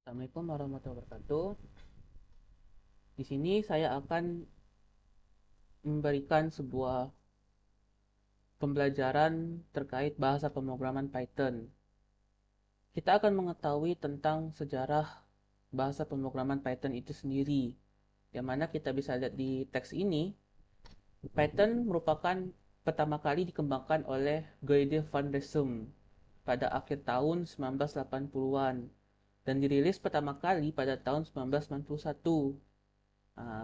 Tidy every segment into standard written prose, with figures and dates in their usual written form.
Assalamualaikum warahmatullahi wabarakatuh. Di sini saya akan memberikan sebuah pembelajaran terkait bahasa pemrograman Python. Kita akan mengetahui tentang sejarah bahasa pemrograman Python itu sendiri. Yang mana kita bisa lihat di teks ini, Python merupakan pertama kali dikembangkan oleh Guido van Rossum pada akhir tahun 1980-an dan dirilis pertama kali pada tahun 1991.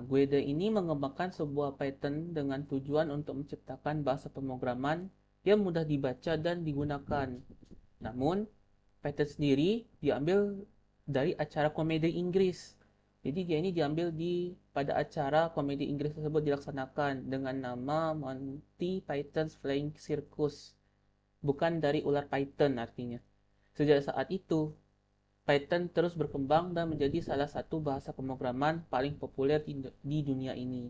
Guide ini mengembangkan sebuah Python dengan tujuan untuk menciptakan bahasa pemrograman yang mudah dibaca dan digunakan. Namun, Python sendiri diambil dari acara komedi Inggris. Jadi dia ini diambil pada acara komedi Inggris tersebut dilaksanakan dengan nama Monty Python's Flying Circus, bukan dari ular Python artinya. Sejak saat itu, Python terus berkembang dan menjadi salah satu bahasa pemrograman paling populer di dunia ini.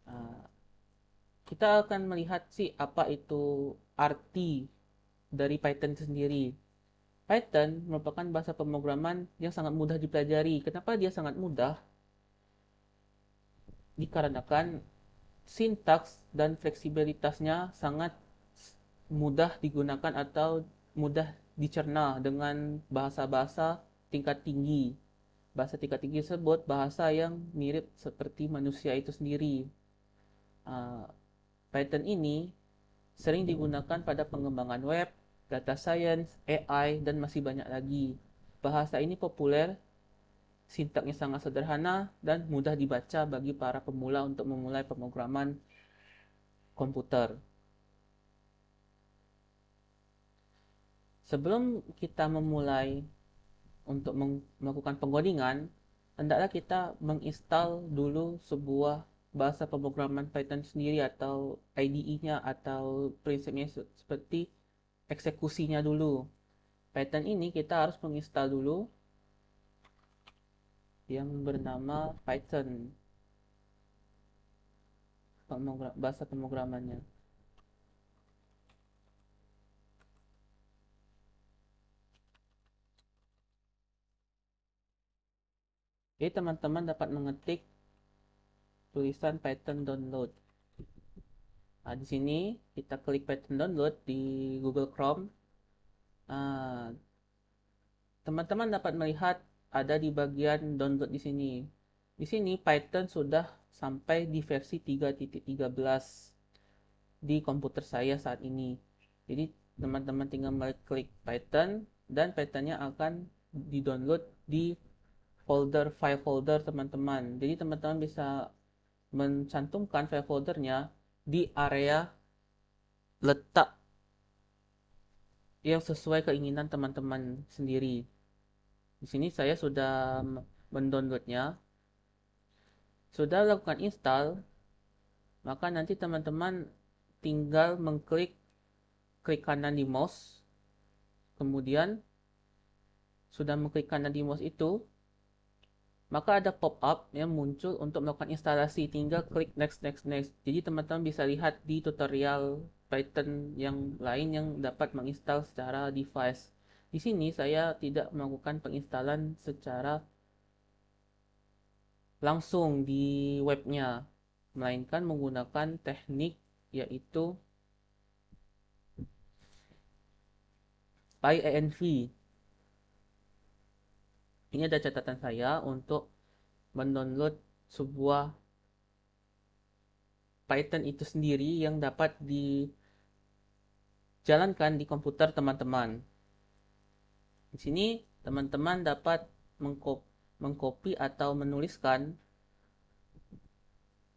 Uh, Kita akan melihat sih apa itu arti dari Python sendiri. Python merupakan bahasa pemrograman yang sangat mudah dipelajari. Kenapa dia sangat mudah? Dikarenakan sintaks dan fleksibilitasnya sangat mudah digunakan atau mudah dicerna dengan bahasa-bahasa tingkat tinggi. Bahasa tingkat tinggi tersebut bahasa yang mirip seperti manusia itu sendiri. Uh, Python ini sering digunakan pada pengembangan web, data science, AI, dan masih banyak lagi. Bahasa ini populer, sintaknya sangat sederhana, dan mudah dibaca bagi para pemula untuk memulai pemrograman komputer. Sebelum kita memulai untuk melakukan pengodingan, hendaklah kita menginstal dulu sebuah bahasa pemrograman Python sendiri atau IDE-nya atau prinsipnya seperti eksekusinya dulu. Python ini kita harus menginstal dulu yang bernama Python, bahasa pemrogramannya. Jadi teman-teman dapat mengetik tulisan Python download. Nah, di sini kita klik Python download di Google Chrome. Nah, teman-teman dapat melihat ada di bagian download di sini. Di sini Python sudah sampai di versi 3.13 di komputer saya saat ini. Jadi teman-teman tinggal klik Python dan Pythonnya akan di-download di file folder teman-teman. Jadi teman-teman bisa mencantumkan file foldernya di area letak yang sesuai keinginan teman-teman sendiri. Di sini saya sudah mendownloadnya, sudah lakukan install, maka nanti teman-teman tinggal klik kanan di mouse, kemudian sudah mengklik kanan di mouse itu, maka ada pop-up yang muncul untuk melakukan instalasi. Tinggal klik next, next, next. Jadi teman-teman bisa lihat di tutorial Python yang lain yang dapat menginstal secara device. Di sini saya tidak melakukan penginstalan secara langsung di webnya, melainkan menggunakan teknik yaitu PyEnv. Ini ada catatan saya untuk mendownload sebuah Python itu sendiri yang dapat dijalankan di komputer teman-teman. Di sini teman-teman dapat mengcopy atau menuliskan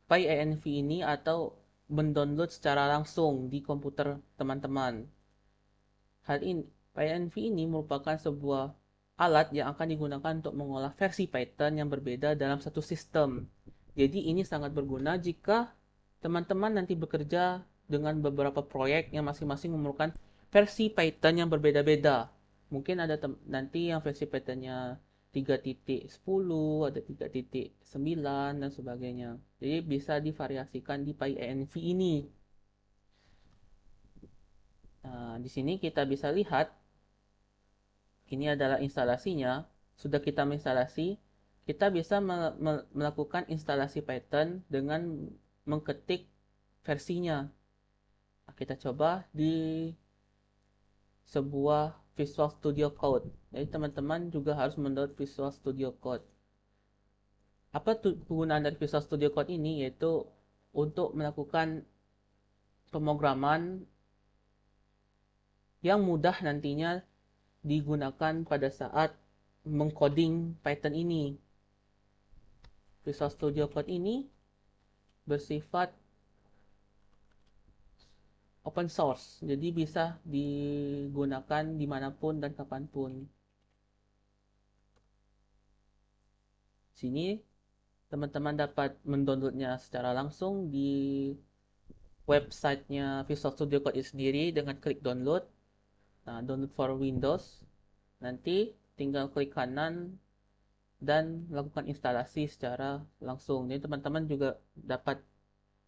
PyEnv ini atau mendownload secara langsung di komputer teman-teman. Hal ini, PyEnv ini merupakan sebuah alat yang akan digunakan untuk mengolah versi Python yang berbeda dalam satu sistem. Jadi ini sangat berguna jika teman-teman nanti bekerja dengan beberapa proyek yang masing-masing memerlukan versi Python yang berbeda-beda. Mungkin ada nanti yang versi Pythonnya 3.10, ada 3.9 dan sebagainya. Jadi bisa divariasikan di PyEnv ini. Nah, di sini kita bisa lihat ini adalah instalasinya. sudah kita menginstalasi, kita bisa melakukan instalasi Python dengan mengketik versinya. Nah, kita coba di sebuah Visual Studio Code. Jadi teman-teman juga harus mendownload Visual Studio Code. Apa kegunaan dari Visual Studio Code ini? Yaitu untuk melakukan pemrograman yang mudah nantinya digunakan pada saat mengcoding Python ini. Visual Studio Code ini bersifat open source, jadi bisa digunakan dimanapun dan kapanpun. Sini teman-teman dapat mendownloadnya secara langsung di websitenya Visual Studio Code itu sendiri dengan klik download. Nah, download for Windows. Nanti tinggal klik kanan dan lakukan instalasi secara langsung. Jadi teman-teman juga dapat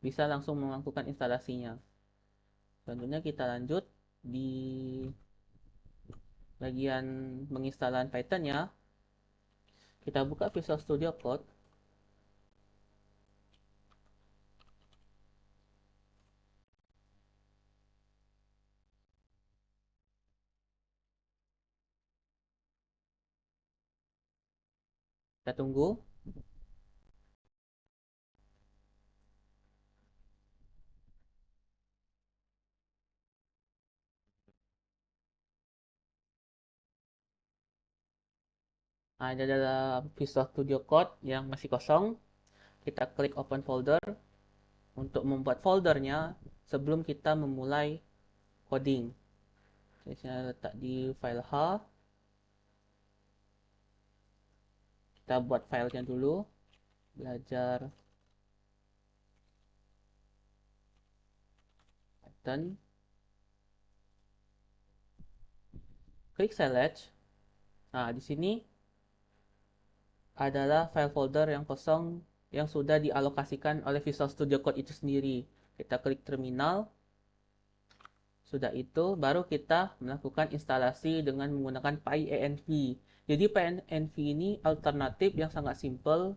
bisa langsung melakukan instalasinya. Tentunya kita lanjut di bagian menginstalkan Python ya. Kita buka Visual Studio Code. Kita tunggu. Nah, ini adalah Visual Studio Code yang masih kosong. Kita klik Open Folder untuk membuat foldernya sebelum kita memulai coding. Jadi saya letak di file H. Kita buat filenya dulu. Belajar Python. Klik Select. Nah, di sini adalah file folder yang kosong yang sudah dialokasikan oleh Visual Studio Code itu sendiri. Kita klik terminal. Sudah itu, baru kita melakukan instalasi dengan menggunakan PyEnv. Jadi PyEnv ini alternatif yang sangat simple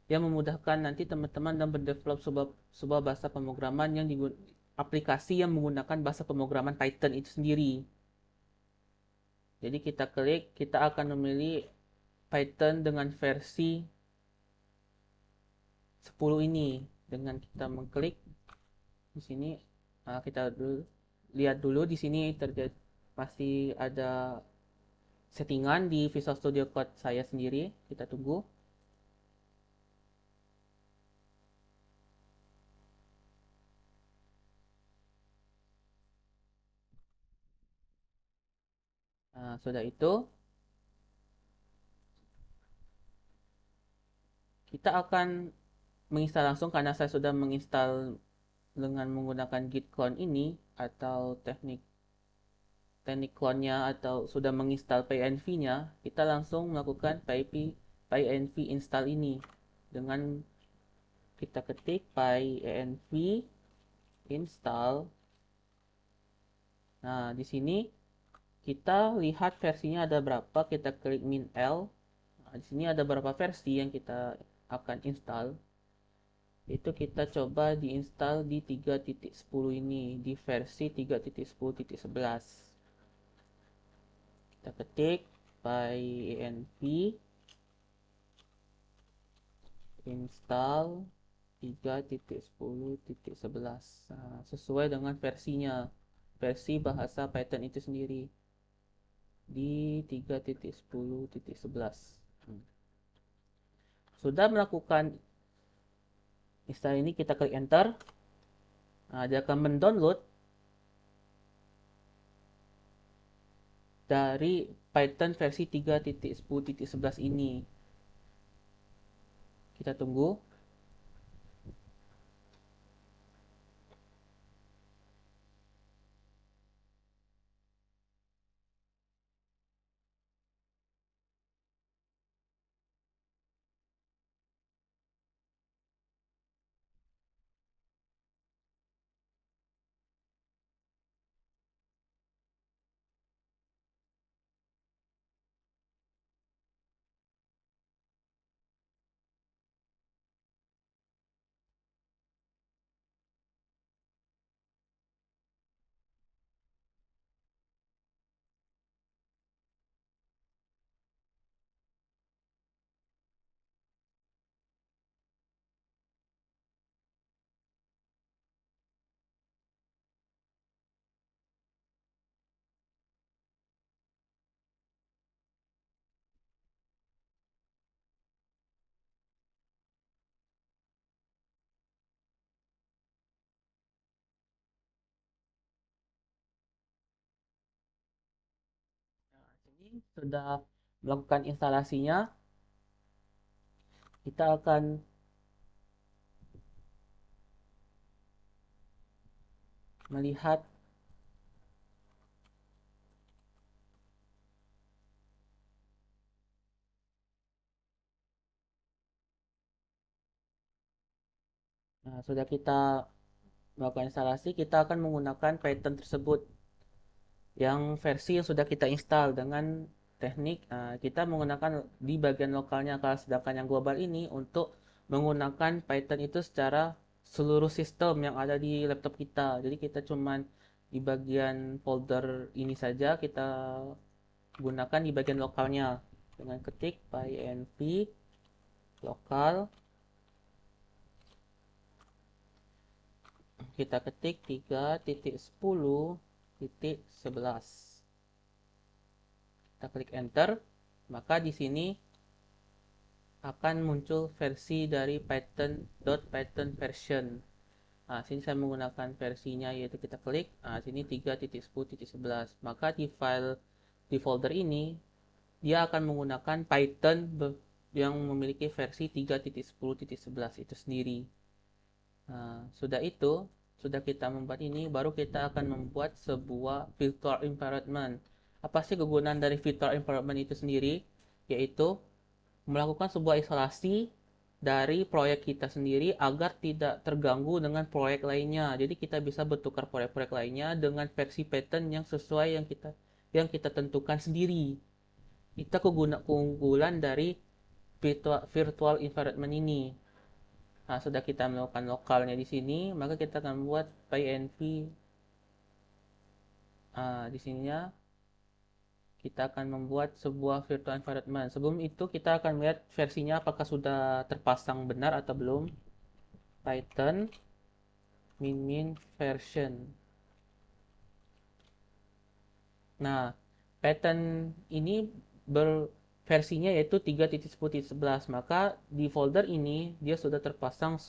yang memudahkan nanti teman-teman dalam mendevelop sebuah bahasa pemrograman yang aplikasi yang menggunakan bahasa pemrograman Python itu sendiri. Jadi kita klik, kita akan memilih Python dengan versi 10 ini. Dengan kita mengklik di sini, kita lihat dulu di sini terjadi masih ada settingan di Visual Studio Code saya sendiri. Kita tunggu. Nah, sudah itu kita akan menginstal langsung karena saya sudah menginstal dengan menggunakan git clone ini atau teknik clone-nya atau sudah menginstal pyenv-nya, kita langsung melakukan pyenv install ini dengan kita ketik pyenv install. Nah, di sini kita lihat versinya ada berapa, kita klik min L. Nah, di sini ada berapa versi yang kita akan install. Itu kita coba diinstal di 3.10 ini, di versi 3.10.11. Kita ketik pyenv install 3.10.11. Nah, sesuai dengan versinya, versi bahasa Python itu sendiri di 3.10.11. Sudah melakukan install ini, kita klik enter. Nah, dia akan mendownload dari Python versi 3.10.11 ini. Kita tunggu. ini sudah melakukan instalasinya, kita akan melihat sudah kita melakukan instalasi, kita akan menggunakan Python tersebut yang versi yang sudah kita install dengan teknik kita menggunakan di bagian lokalnya, kalau sedangkan yang global ini untuk menggunakan Python itu secara seluruh sistem yang ada di laptop kita. Jadi kita cuman di bagian folder ini saja kita gunakan di bagian lokalnya dengan ketik pynv lokal, kita ketik 3.10.11, kita klik enter, maka di sini akan muncul versi dari python.python version. Sini saya menggunakan versinya, yaitu kita klik sini 3.10.11. Maka di file di folder ini dia akan menggunakan Python yang memiliki versi 3.10.11 itu sendiri. Sudah itu, sudah kita membuat ini, baru kita akan membuat sebuah virtual environment. Apa sih kegunaan dari virtual environment itu sendiri? Yaitu melakukan sebuah isolasi dari proyek kita sendiri agar tidak terganggu dengan proyek lainnya. Jadi kita bisa bertukar proyek-proyek lainnya dengan versi Python yang sesuai yang kita tentukan sendiri. Itu keunggulan dari virtual environment ini. Sudah kita melakukan lokalnya di sini, maka kita akan membuat pynv di sininya kita akan membuat sebuah virtual environment. Sebelum itu kita akan melihat versinya apakah sudah terpasang benar atau belum. Python min version. Nah, Python ini versinya yaitu 3.10.11. Maka di folder ini dia sudah terpasang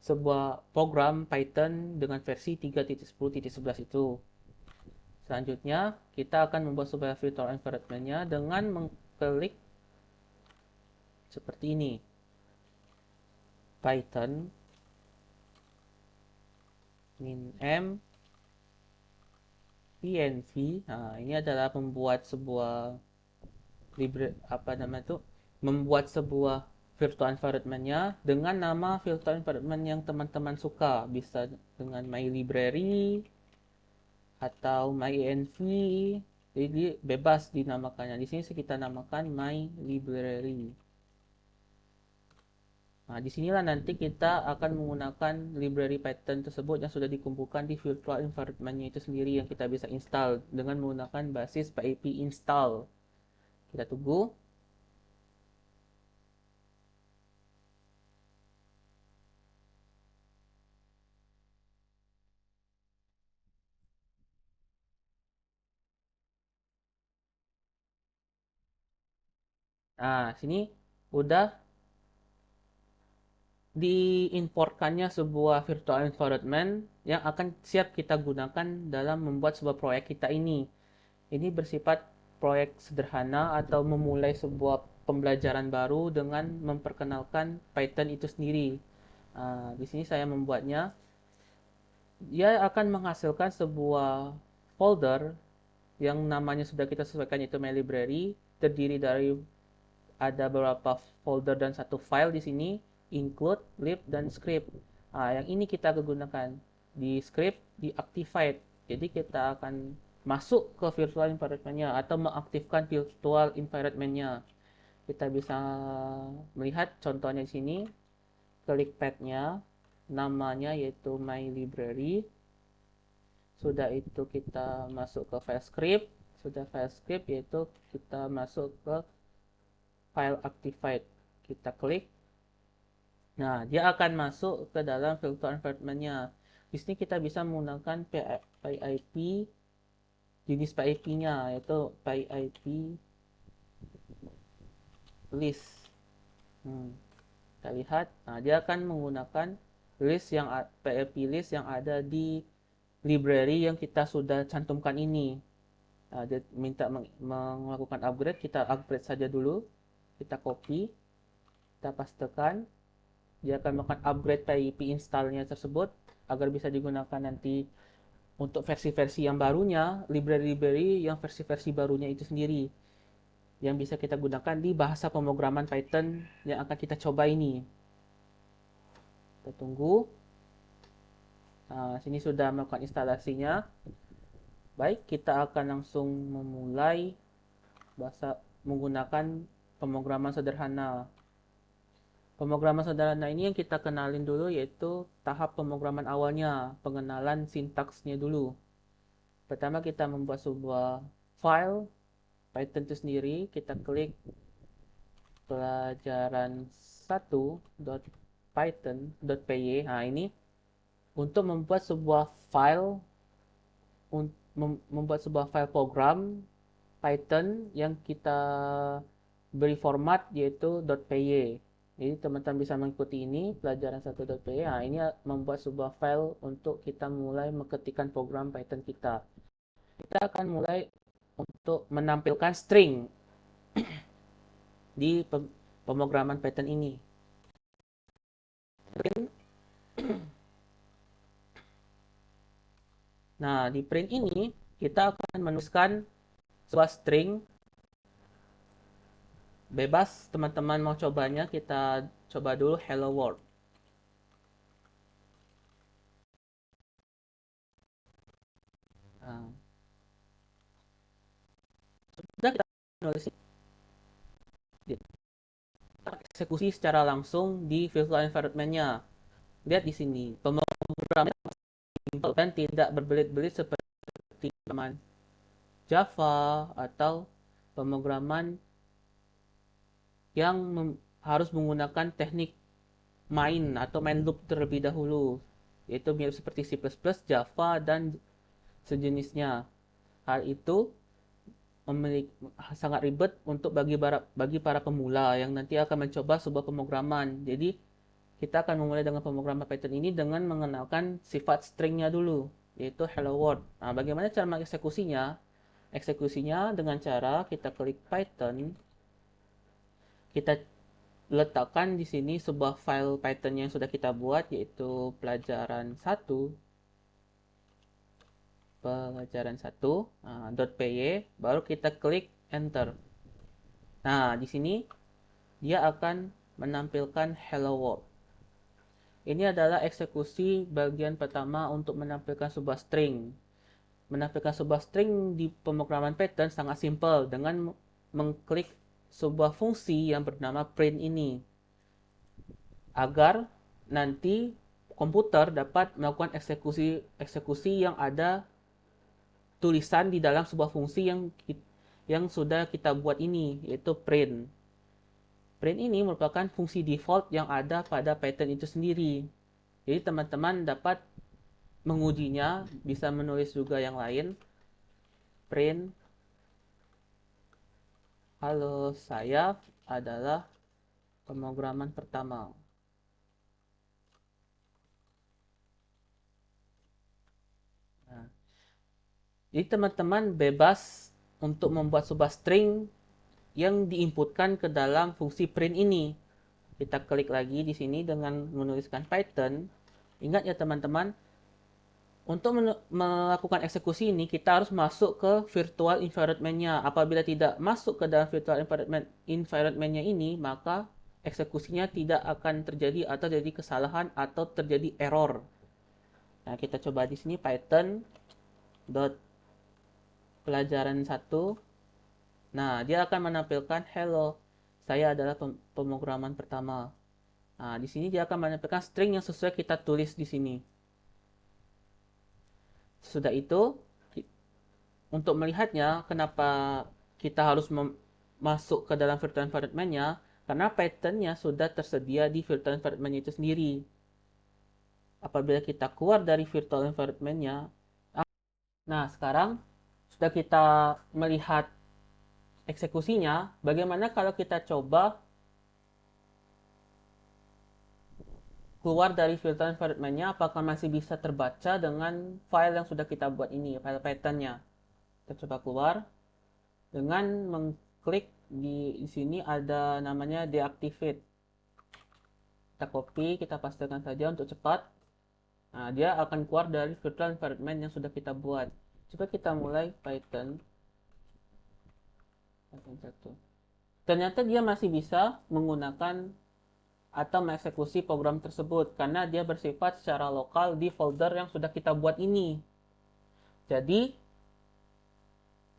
sebuah program Python dengan versi 3.10.11 itu. Selanjutnya, kita akan membuat sebuah virtual environment-nya dengan mengklik seperti ini. Python min pnv. Ini adalah membuat sebuah membuat sebuah virtual environment-nya dengan nama virtual environment yang teman-teman suka. Bisa dengan my library atau myenv. Jadi bebas dinamakannya. Di sini kita namakan my library. Disinilah nanti kita akan menggunakan library Python tersebut yang sudah dikumpulkan di virtual environment-nya itu sendiri yang kita bisa install dengan menggunakan basis pip install. Kita tunggu. Sini udah diimportkannya sebuah virtual environment yang akan siap kita gunakan dalam membuat sebuah proyek kita ini. Ini bersifat proyek sederhana atau memulai sebuah pembelajaran baru dengan memperkenalkan Python itu sendiri. Di sini saya membuatnya. Dia akan menghasilkan sebuah folder yang namanya sudah kita sesuaikan, yaitu my library, terdiri dari ada beberapa folder dan satu file di sini, include, lib, dan script. Yang ini kita gunakan di script, di activate. Jadi kita akan masuk ke virtual environment-nya atau mengaktifkan virtual environment-nya. Kita bisa melihat contohnya di sini. Klik pad-nya, namanya yaitu my library. Sudah itu kita masuk ke file script. Sudah file script yaitu kita masuk ke file activate. Kita klik. Dia akan masuk ke dalam virtual environment-nya. Di sini kita bisa menggunakan PIP, jenis PIP-nya yaitu PIP list. Kita lihat, dia akan menggunakan PIP list yang ada di library yang kita sudah cantumkan ini. Dia minta melakukan upgrade, kita upgrade saja dulu. Kita copy, kita pastekan. Dia akan melakukan upgrade pip installnya tersebut agar bisa digunakan nanti untuk versi-versi yang barunya, library-library yang versi-versi barunya itu sendiri yang bisa kita gunakan di bahasa pemrograman Python yang akan kita coba ini. Kita tunggu. Nah, sini sudah melakukan instalasinya. Baik, kita akan langsung memulai bahasa menggunakan pemrograman sederhana. Pemrograman sederhana ini yang kita kenalin dulu yaitu tahap pemrograman awalnya, pengenalan sintaksnya dulu. Pertama kita membuat sebuah file Python itu sendiri, kita klik pelajaran 1.python.py. Nah, ini untuk membuat sebuah file program Python yang kita beri format yaitu .py. Jadi teman-teman bisa mengikuti ini pelajaran 1.py. Nah, ini membuat sebuah file untuk kita mulai mengetikkan program Python kita. Kita akan mulai untuk menampilkan string di pemrograman Python ini. Nah, di print ini kita akan menuliskan sebuah string bebas. Teman-teman mau cobanya, kita coba dulu hello world. Nah, sudah kita menulis eksekusi secara langsung di virtual environment-nya. Lihat di sini, pemrograman simple dan tidak berbelit-belit seperti pemrograman Java atau pemrograman yang harus menggunakan teknik main atau main loop terlebih dahulu, yaitu mirip seperti C++, Java, dan sejenisnya. Hal itu sangat ribet untuk bagi para pemula yang nanti akan mencoba sebuah pemrograman. Jadi kita akan memulai dengan pemrograman Python ini dengan mengenalkan sifat stringnya dulu, yaitu hello world. Nah, bagaimana cara mengeksekusinya? Eksekusinya dengan cara kita klik Python, kita letakkan di sini sebuah file Python yang sudah kita buat, yaitu pelajaran 1 .py, baru kita klik enter. Nah, di sini dia akan menampilkan hello world. Ini adalah eksekusi bagian pertama untuk menampilkan sebuah string. Menampilkan sebuah string di pemrograman Python sangat simpel dengan mengklik sebuah fungsi yang bernama print ini, agar nanti komputer dapat melakukan eksekusi yang ada tulisan di dalam sebuah fungsi yang sudah kita buat ini, yaitu print. Print ini merupakan fungsi default yang ada pada Python itu sendiri. Jadi teman-teman dapat mengujinya, bisa menulis juga yang lain. Print, halo, saya adalah pemrograman pertama. Nah, jadi teman-teman bebas untuk membuat sebuah string yang diinputkan ke dalam fungsi print ini. Kita klik lagi di sini dengan menuliskan Python. Ingat ya teman-teman, untuk melakukan eksekusi ini kita harus masuk ke virtual environment-nya. Apabila tidak masuk ke dalam virtual environment-nya ini, maka eksekusinya tidak akan terjadi atau terjadi kesalahan atau terjadi error. Nah, kita coba di sini Python pelajaran 1. Nah, dia akan menampilkan hello, saya adalah pemrograman pertama. Nah, di sini dia akan menampilkan string yang sesuai kita tulis di sini. Sudah itu, untuk melihatnya, kenapa kita harus masuk ke dalam virtual environment-nya, karena Python-nya sudah tersedia di virtual environment itu sendiri. Apabila kita keluar dari virtual environment-nya, nah sekarang sudah kita melihat eksekusinya, bagaimana kalau kita coba keluar dari virtual environment-nya, apakah masih bisa terbaca dengan file yang sudah kita buat ini, file Python-nya. Kita coba keluar dengan mengklik di sini ada namanya deactivate. Kita copy, kita pastekan saja untuk cepat. Nah, dia akan keluar dari virtual environment yang sudah kita buat. Coba kita mulai Python 1. Ternyata dia masih bisa menggunakan atau mengeksekusi program tersebut karena dia bersifat secara lokal di folder yang sudah kita buat ini. Jadi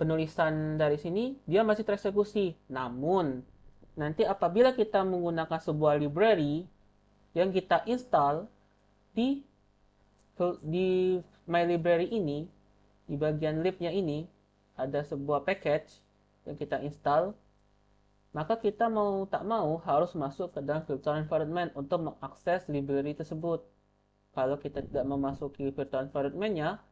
penulisan dari sini dia masih tereksekusi. Namun nanti apabila kita menggunakan sebuah library yang kita install di my library ini, di bagian libnya ini ada sebuah package yang kita install, maka kita mau tak mau harus masuk ke dalam virtual environment untuk mengakses library tersebut. Kalau kita tidak memasuki virtual environment-nya,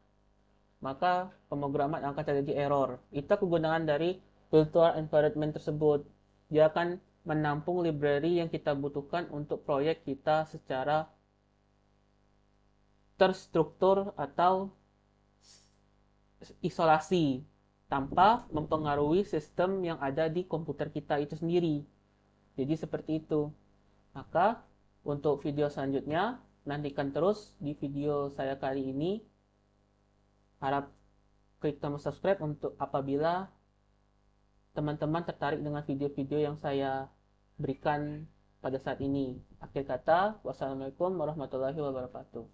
maka pemrograman akan terjadi error. Itu kegunaan dari virtual environment tersebut. Dia akan menampung library yang kita butuhkan untuk proyek kita secara terstruktur atau isolasi tanpa mempengaruhi sistem yang ada di komputer kita itu sendiri. Jadi seperti itu. Maka untuk video selanjutnya nantikan terus di video saya kali ini. Harap klik tombol subscribe untuk apabila teman-teman tertarik dengan video-video yang saya berikan pada saat ini. Akhir kata, wassalamualaikum warahmatullahi wabarakatuh.